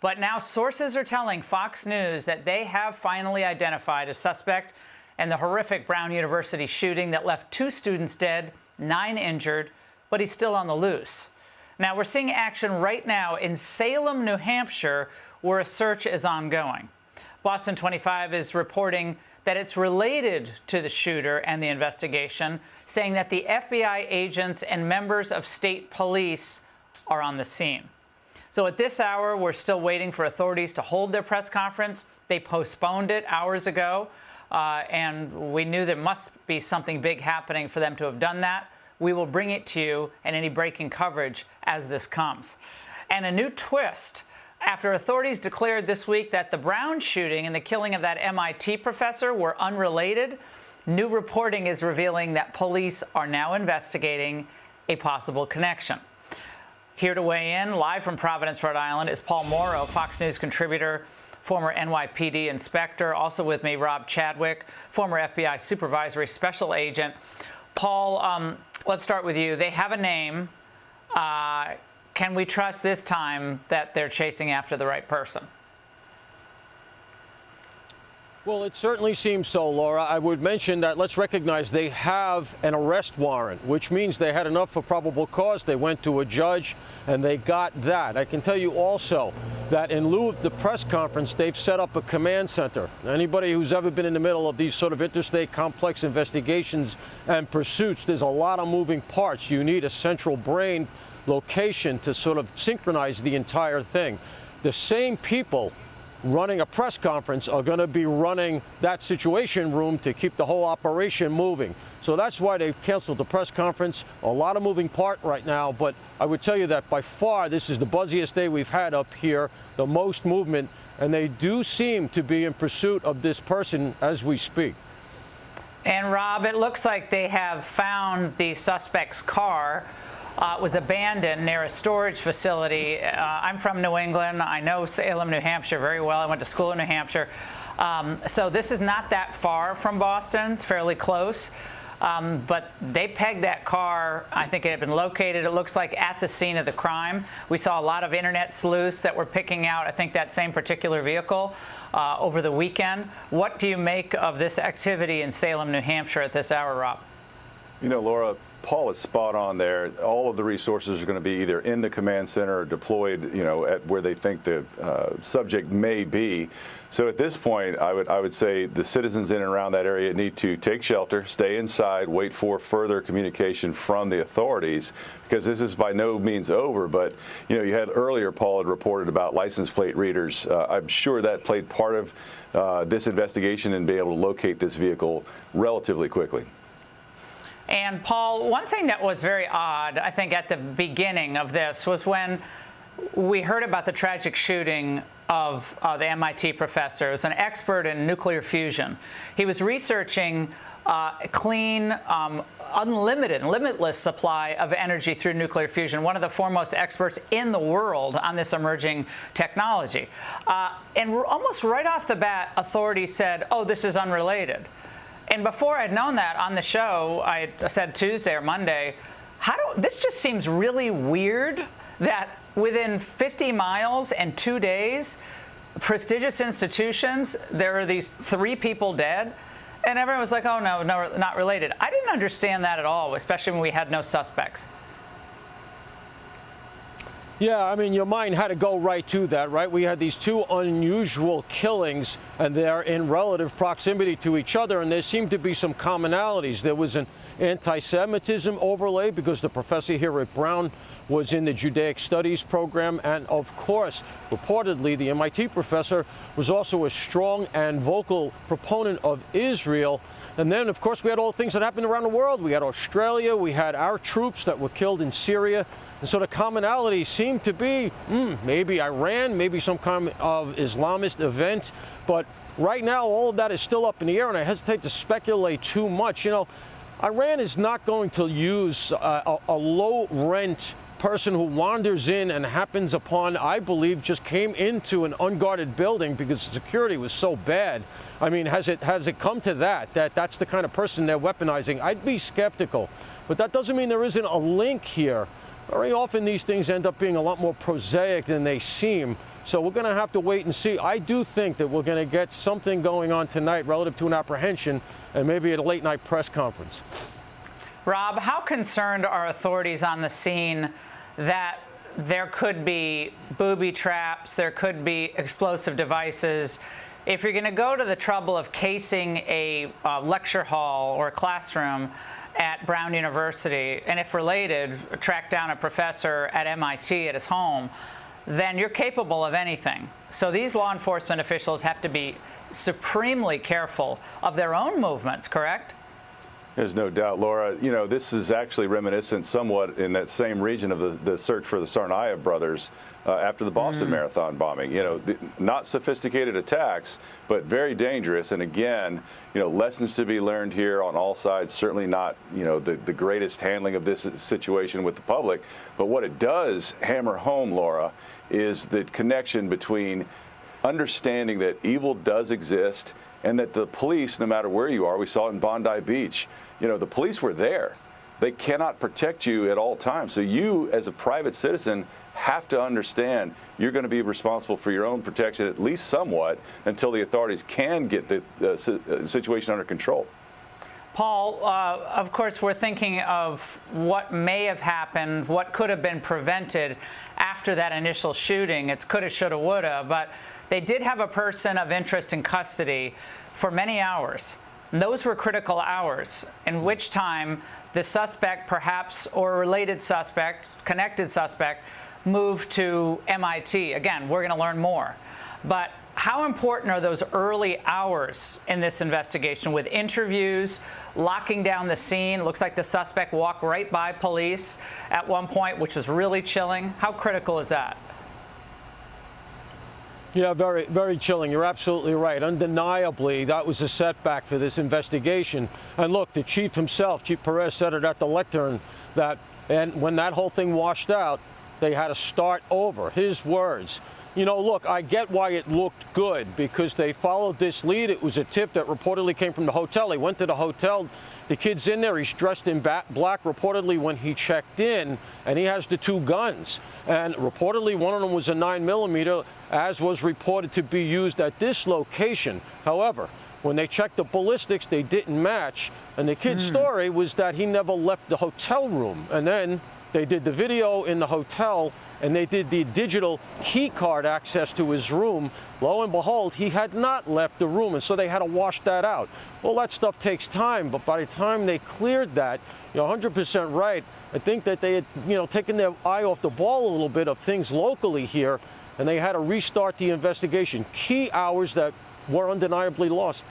But now sources are telling Fox News that they have finally identified a suspect in the horrific Brown University shooting that left 2 students dead, 9 injured, but he's still on the loose. Now, we're seeing action right now in Salem, New Hampshire, where a search is ongoing. Boston 25 is reporting that it's related to the shooter and the investigation, saying that the FBI agents and members of state police are on the scene. So at this hour, we're still waiting for authorities to hold their press conference. They postponed it hours ago, and we knew there must be something big happening for them to have done that. We will bring it to you and any breaking coverage as this comes. And a new twist. After authorities declared this week that the Brown shooting and the killing of that MIT professor were unrelated, new reporting is revealing that police are now investigating a possible connection. Here to weigh in, live from Providence, Rhode Island, is Paul Mauro, Fox News contributor, former NYPD inspector. Also with me, Rob Chadwick, former FBI supervisory special agent. Paul, let's start with you. They have a name. Can we trust this time that they're chasing after the right person? Well, it certainly seems so, Laura. I would mention that let's recognize they have an arrest warrant, which means they had enough for probable cause. They went to a judge and they got that. I can tell you also that in lieu of the press conference, they've set up a command center. Anybody who's ever been in the middle of these sort of interstate complex investigations and pursuits, there's a lot of moving parts. You need a central brain location to sort of synchronize the entire thing. The same people running a press conference are going to be running that situation room to keep the whole operation moving. So that's why they've canceled the press conference. A lot of moving part right now, but I would tell you that by far this is the buzziest day we've had up here, the most movement, and they do seem to be in pursuit of this person as we speak. And Rob, it looks like they have found the suspect's car. It was abandoned near a storage facility. I'm from New England. I know Salem, New Hampshire very well. I went to school in New Hampshire. So this is not that far from Boston. It's fairly close. But they pegged that car. I think it had been located, it looks like, at the scene of the crime. We saw a lot of internet sleuths that were picking out, I think, that same particular vehicle over the weekend. What do you make of this activity in Salem, New Hampshire at this hour, Rob? You know, Laura, Paul is spot on there. All of the resources are going to be either in the command center or deployed, you know, at where they think the subject may be. So at this point, I would say the citizens in and around that area need to take shelter, stay inside, wait for further communication from the authorities, because this is by no means over. But, you know, you had earlier, Paul had reported about license plate readers. I'm sure that played part of this investigation and be able to locate this vehicle relatively quickly. And Paul, one thing that was very odd, I think, at the beginning of this was when we heard about the tragic shooting of the MIT professor. He was an expert in nuclear fusion. He was researching clean, unlimited, limitless supply of energy through nuclear fusion, one of the foremost experts in the world on this emerging technology. And almost right off the bat, authorities said, oh, this is unrelated. And before I'd known that on the show, I said Tuesday or Monday, this just seems really weird that within 50 miles and 2 days, prestigious institutions, there are these 3 people dead. And everyone was like, oh, no, not related. I didn't understand that at all, especially when we had no suspects. Yeah, I mean, your mind had to go right to that, right? We had these 2 unusual killings, and they're in relative proximity to each other, and there seemed to be some commonalities. There was an anti-Semitism overlay because the professor here at Brown was in the Judaic Studies program, and of course, reportedly, the MIT professor was also a strong and vocal proponent of Israel. And then, of course, we had all the things that happened around the world. We had Australia, we had our troops that were killed in Syria. And so the commonality seemed to be maybe Iran, maybe some kind of Islamist event. But right now, all of that is still up in the air, and I hesitate to speculate too much. You know, Iran is not going to use a low-rent person who wanders in and happens upon, I believe, just came into an unguarded building because the security was so bad. I mean, has it come to that's the kind of person they're weaponizing? I'd be skeptical. But that doesn't mean there isn't a link here. Very often these things end up being a lot more prosaic than they seem. So we're going to have to wait and see. I do think that we're going to get something going on tonight relative to an apprehension and maybe at a late night press conference. Rob, how concerned are authorities on the scene that there could be booby traps, there could be explosive devices? If you're going to go to the trouble of casing a lecture hall or a classroom at Brown University, and if related, track down a professor at MIT at his home, then you're capable of anything. So these law enforcement officials have to be supremely careful of their own movements, correct? There's no doubt, Laura. You know, this is actually reminiscent somewhat in that same region of the search for the Tsarnaev brothers after the Boston Marathon bombing. You know, not sophisticated attacks, but very dangerous. And again, you know, lessons to be learned here on all sides. Certainly not, you know, the greatest handling of this situation with the public. But what it does hammer home, Laura, is the connection between understanding that evil does exist and that the police, no matter where you are, we saw it in Bondi Beach, you know, the police were there. They cannot protect you at all times. So you, as a private citizen, have to understand you're going to be responsible for your own protection, at least somewhat, until the authorities can get the situation under control. Paul, of course, we're thinking of what may have happened, what could have been prevented after that initial shooting. It's coulda, shoulda, woulda, but they did have a person of interest in custody for many hours. And those were critical hours, in which time the suspect, perhaps, or a related suspect, connected suspect, moved to MIT. Again, we're going to learn more. But how important are those early hours in this investigation with interviews, locking down the scene? Looks like the suspect walked right by police at one point, which was really chilling. How critical is that? Yeah, very, very chilling. You're absolutely right. Undeniably, that was a setback for this investigation. And look, the chief himself, Chief Perez, said it at the lectern that, and when that whole thing washed out, they had to start over. His words. You know, look, I get why it looked good, because they followed this lead. It was a tip that reportedly came from the hotel. He went to the hotel. The kid's in there. He's dressed in black, reportedly, when he checked in, and he has the two guns. And reportedly, one of them was a 9mm, as was reported to be used at this location. However, when they checked the ballistics, they didn't match. And the kid's story was that he never left the hotel room. And then they did the video in the hotel, and they did the digital key card access to his room. Lo and behold, he had not left the room, and so they had to wash that out. Well, that stuff takes time, but by the time they cleared that, you're 100% right. I think that they had, you know, taken their eye off the ball a little bit of things locally here, and they had to restart the investigation. Key hours that were undeniably lost.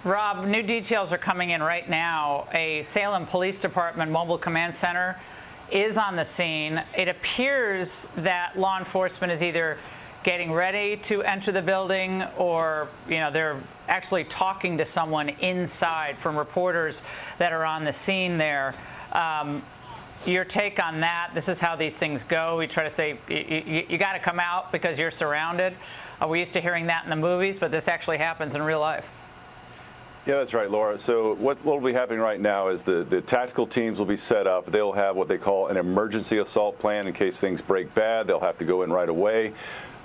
Rob, new details are coming in right now. A Salem Police Department mobile command center is on the scene. It appears that law enforcement is either getting ready to enter the building, or, you know, they're actually talking to someone inside, from reporters that are on the scene there. Your take on that? This is how these things go. We try to say, you got to come out because you're surrounded. We're used to hearing that in the movies, but this actually happens in real life. Yeah, that's right, Laura. So what will be happening right now is the tactical teams will be set up. They'll have what they call an emergency assault plan in case things break bad. They'll have to go in right away.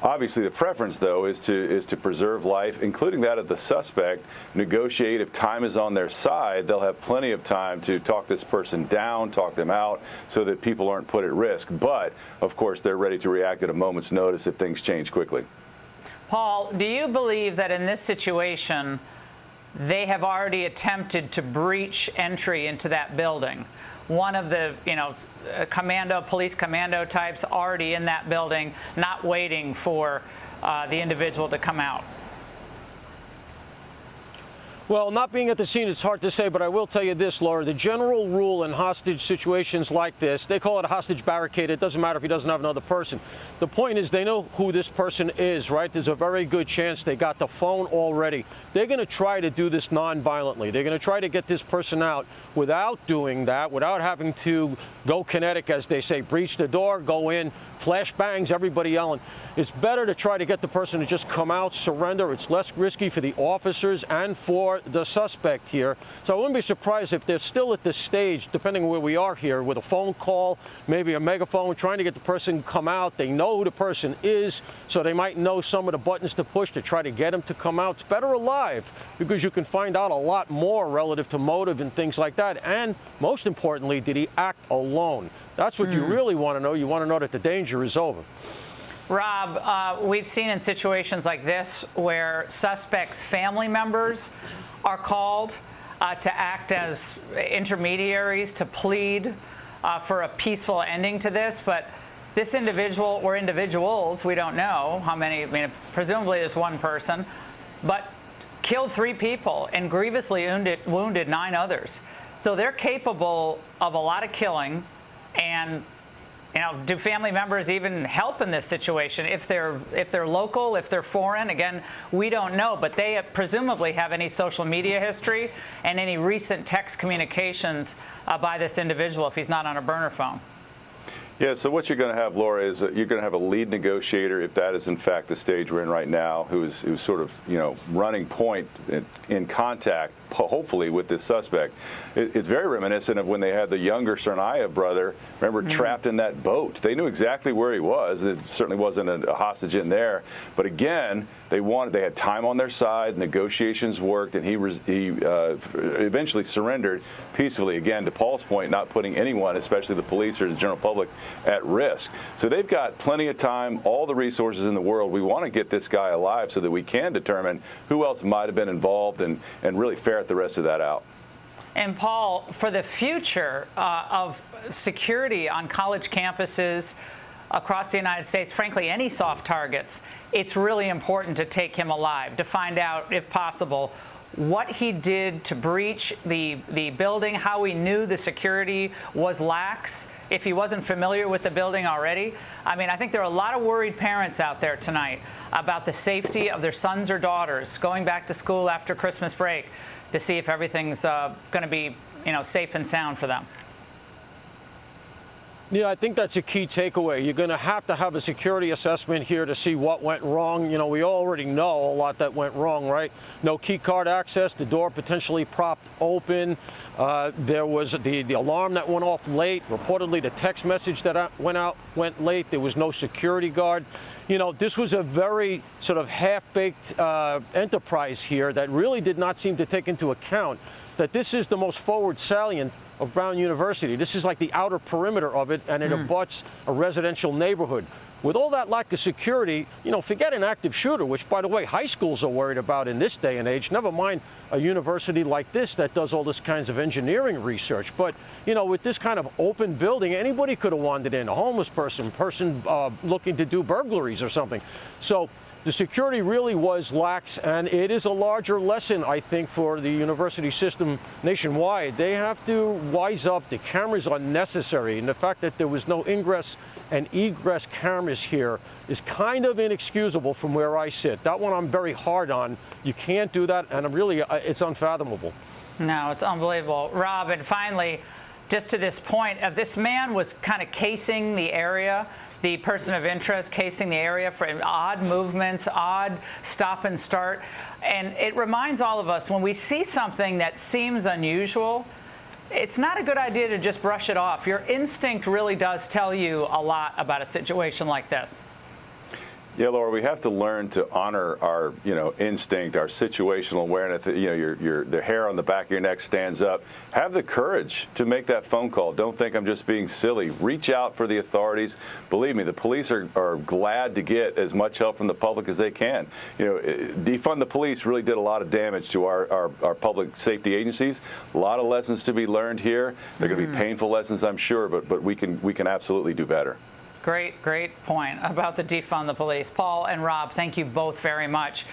Obviously, the preference, though, is to preserve life, including that of the suspect, negotiate. If time is on their side, they'll have plenty of time to talk this person down, talk them out, so that people aren't put at risk. But, of course, they're ready to react at a moment's notice if things change quickly. Paul, do you believe that in this situation, they have already attempted to breach entry into that building? One of the, you know, police commando types already in that building, not waiting for the individual to come out. Well, not being at the scene, it's hard to say, but I will tell you this, Laura. The general rule in hostage situations like this, they call it a hostage barricade. It doesn't matter if he doesn't have another person. The point is they know who this person is, right? There's a very good chance they got the phone already. They're going to try to do this non-violently. They're going to try to get this person out without doing that, without having to go kinetic, as they say, breach the door, go in, flashbangs, everybody yelling. It's better to try to get the person to just come out, surrender. It's less risky for the officers and for for the suspect here. So I wouldn't be surprised if they're still at this stage, depending on where we are here, with a phone call, maybe a megaphone, trying to get the person to come out. They know who the person is, so they might know some of the buttons to push to try to get him to come out. It's better alive, because you can find out a lot more relative to motive and things like that. And most importantly, did he act alone? That's what you really want to know. You want to know that the danger is over. Rob, we've seen in situations like this where suspects' family members are called to act as intermediaries, to plead for a peaceful ending to this. But this individual, or individuals, we don't know how many, I mean, presumably there's one person, but killed 3 people and grievously wounded 9 others. So they're capable of a lot of killing. And do family members even help in this situation? If they're local, if they're foreign, again, we don't know. But they presumably have any social media history and any recent text communications by this individual if he's not on a burner phone. Yeah, so what you're going to have, Laura, is you're going to have a lead negotiator, if that is in fact the stage we're in right now, who's sort of, running point in contact, hopefully, with this suspect. It's very reminiscent of when they had the younger Tsarnaev brother, remember, trapped in that boat. They knew exactly where he was. There certainly wasn't a hostage in there. But again, they had time on their side, negotiations worked, and he eventually surrendered peacefully, again, to Paul's point, not putting anyone, especially the police or the general public, at risk. So they've got plenty of time, all the resources in the world. We want to get this guy alive so that we can determine who else might have been involved and really ferret the rest of that out. And Paul, for the future of security on college campuses across the United States, frankly, any soft targets, it's really important to take him alive, to find out, if possible, what he did to breach the building, how he knew the security was lax, if he wasn't familiar with the building already. I mean, I think there are a lot of worried parents out there tonight about the safety of their sons or daughters going back to school after Christmas break to see if everything's going to be, safe and sound for them. Yeah, I think that's a key takeaway. You're going to have a security assessment here to see what went wrong. We already know a lot that went wrong, right? No key card access, the door potentially propped open. There was the alarm that went off late. Reportedly, the text message that went late. There was no security guard. This was a very sort of half-baked enterprise here that really did not seem to take into account that this is the most forward salient of Brown University. This is like the outer perimeter of it, and it abuts a residential neighborhood. With all that lack of security, forget an active shooter, which, by the way, high schools are worried about in this day and age, never mind a university like this that does all this kinds of engineering research. But, with this kind of open building, anybody could have wandered in, a homeless person looking to do burglaries or something. So the security really was lax, and it is a larger lesson, I think, for the university system nationwide. They have to wise up. The cameras are necessary, and the fact that there was no ingress and egress cameras here is kind of inexcusable from where I sit. That one I'm very hard on. You can't do that, and it's unfathomable. No, it's unbelievable. Rob, and finally, just to this point, this man was kind of casing the area, the person of interest casing the area for odd movements, odd stop and start. And it reminds all of us, when we see something that seems unusual, it's not a good idea to just brush it off. Your instinct really does tell you a lot about a situation like this. Yeah, Laura, we have to learn to honor our, instinct, our situational awareness. The hair on the back of your neck stands up. Have the courage to make that phone call. Don't think I'm just being silly. Reach out for the authorities. Believe me, the police are glad to get as much help from the public as they can. Defund the police really did a lot of damage to our public safety agencies. A lot of lessons to be learned here. They're going to be painful lessons, I'm sure, but we can absolutely do better. Great point about the defund the police. Paul and Rob, thank you both very much.